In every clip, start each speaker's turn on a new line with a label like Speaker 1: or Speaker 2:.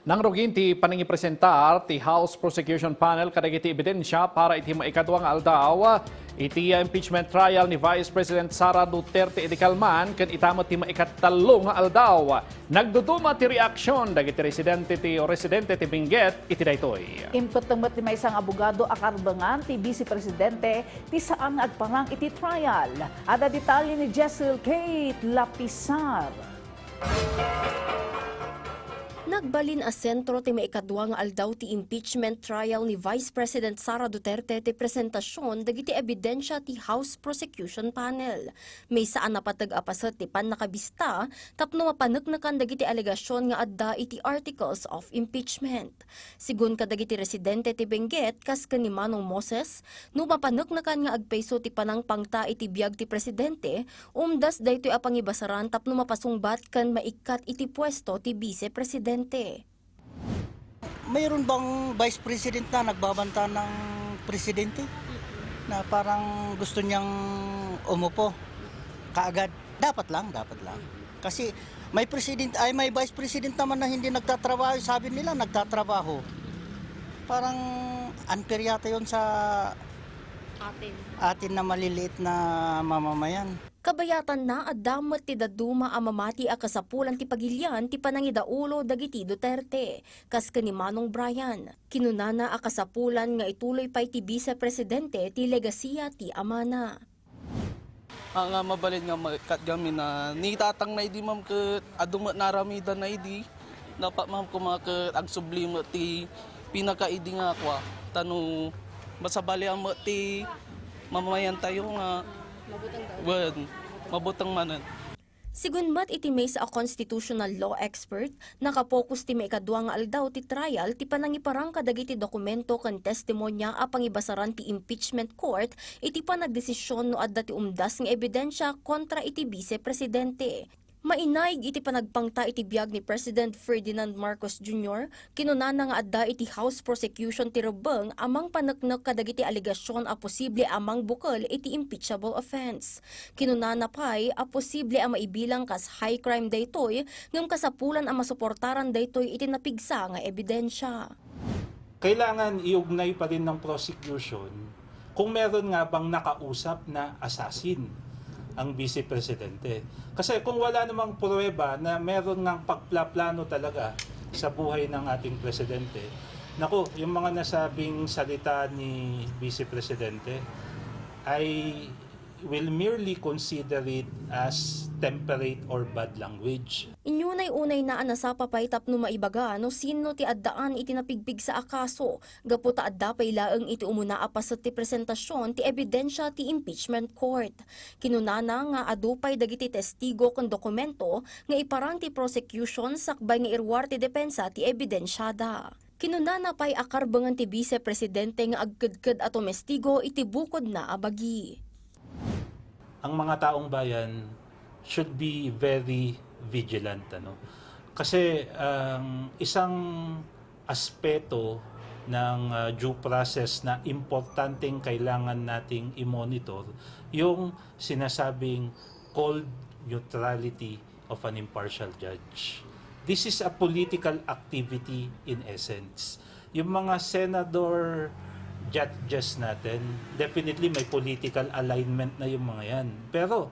Speaker 1: Nang rugin ti paningipresentar ti House Prosecution Panel kadagiti ebidensya para iti maikadwang aldaw iti impeachment trial ni Vice President Sara Duterte iti Kalman ken itamot ti maikatalo nga aldaw. Nagduduma ti reaksyon dagiti residente ti Benguet iti daytoy.
Speaker 2: Impot ng may isang abogado akarbangan ti Vice Presidente ti saan agparang iti trial. Ada detalye ni Jessel Kate Lapisar.
Speaker 3: Nagbalin a sentro ti maikadwa nga aldaw ti impeachment trial ni Vice President Sara Duterte ti presentasyon dagiti ebidensya ti House Prosecution Panel. May saan napatag-apasat ti nakabista tapno mapaneknekan dagiti alegasyon nga adda iti articles of impeachment. Sigun kadagiti residente ti Benguet kas ken ni Manong Moses, no mapaneknekan nga agpayso ti panangpangta iti biag ti presidente, umdas daytoy a pangibasaran tapno mapasungbat ken maikat iti pwesto ti Vice Presidente.
Speaker 4: Mayroon bang Vice President na nagbabanta ng Presidente? Na parang gusto niyang umupo kaagad? Dapat lang. Kasi may Vice President naman na hindi nagtatrabaho. Sabi nila nagtatrabaho. Parang unfair yata yun sa atin na maliliit na mamamayan.
Speaker 3: Kabayatan na addamat ti daduma a mamati a kasapulan ti pagilian ti panangidaulo dagiti Duterte. Kas ken ni Manong Brian, kinunana a kasapulan nga ituloy pay ti Vice Presidente ti legasiya ti amana.
Speaker 5: Ang mabalin nga kat gami na ni tatang na idi ma'am ket adumat naramida na idi. Dapat ma'am kumaket ang sublime ti pinakaidi nga kwa. Tano masabali ang ti mamamayan tayo nga mabutang manan.
Speaker 3: Sigunmat iti may sa constitutional law expert, nakapokus ti maikadwa nga aldaw ti trial ti panangiparang kadagiti dokumento ken testimonya a pangibasaran ti impeachment court iti panagdesisyon no adda ti umdas nga ebidensya kontra iti Vice Presidente. Mainaig iti panagpangta iti biag ni President Ferdinand Marcos Jr. kinunana nga adda iti House Prosecution ti Rubeng amang paneknek kadagiti alegasyon a posible amang bukal iti impeachable offense. Kinunana pay a posible a maibilang kas high crime daytoy ngem kasapulan a masuportaran daytoy iti napigsa nga ebidensya.
Speaker 6: Kailangan iugnay pa rin ng prosecution kung meron nga bang nakausap na assassin ang Vice Presidente. Kasi kung wala namang pruweba na meron ngang pagplaplano talaga sa buhay ng ating Presidente, naku, yung mga nasabing salita ni Vice Presidente ay will merely consider it as temperate or bad language.
Speaker 3: Inyunay-unay na anasapa pay tapno maibaga no sino ti addaan iti napigpig sa akaso. Gaputa adda pay laeng iti umuna apasat ti presentasyon ti ebidensya ti impeachment court. Kinunana nga adupay dagiti testigo ken dokumento nga iparang ti prosecution sakbay nga irwar ti depensa ti ebidensyada. Kinunana pay akarbangan ti Vice Presidente nga agkedked ato mestigo iti bukod na abagi.
Speaker 6: Ang mga taong bayan should be very vigilant. Kasi isang aspeto ng due process na importanteng kailangan nating i-monitor yung sinasabing cold neutrality of an impartial judge. This is a political activity in essence. Yung mga senador judges natin, definitely may political alignment na yung mga yan. Pero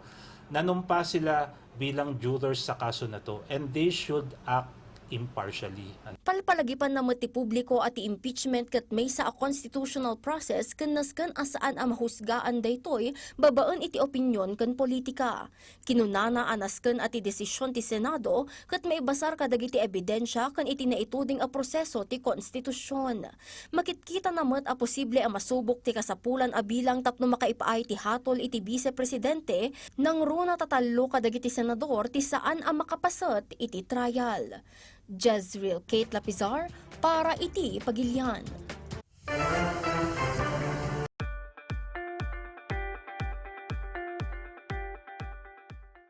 Speaker 6: nanumpa sila bilang jurors sa kaso na to and they should act impartially.
Speaker 3: Palpalagipan na ti publiko at impeachment ket may sa a constitutional process ken nasken asaan a mahusgaan daytoy babaan iti opinyon ken politika. Kinunana anasken ati desisyon ti Senado ket maibasar kadagiti ebidensya ken iti naituding a proseso ti konstitusyon. Makitkita na met a posible a masubok ti kasapulan a bilang tapno makaipaay ti hatol iti Vice Presidente nang runa tatalo kadagiti senador ti saan a makapasat iti trial. Jezreel Kate Lapizar para iti Pagilian.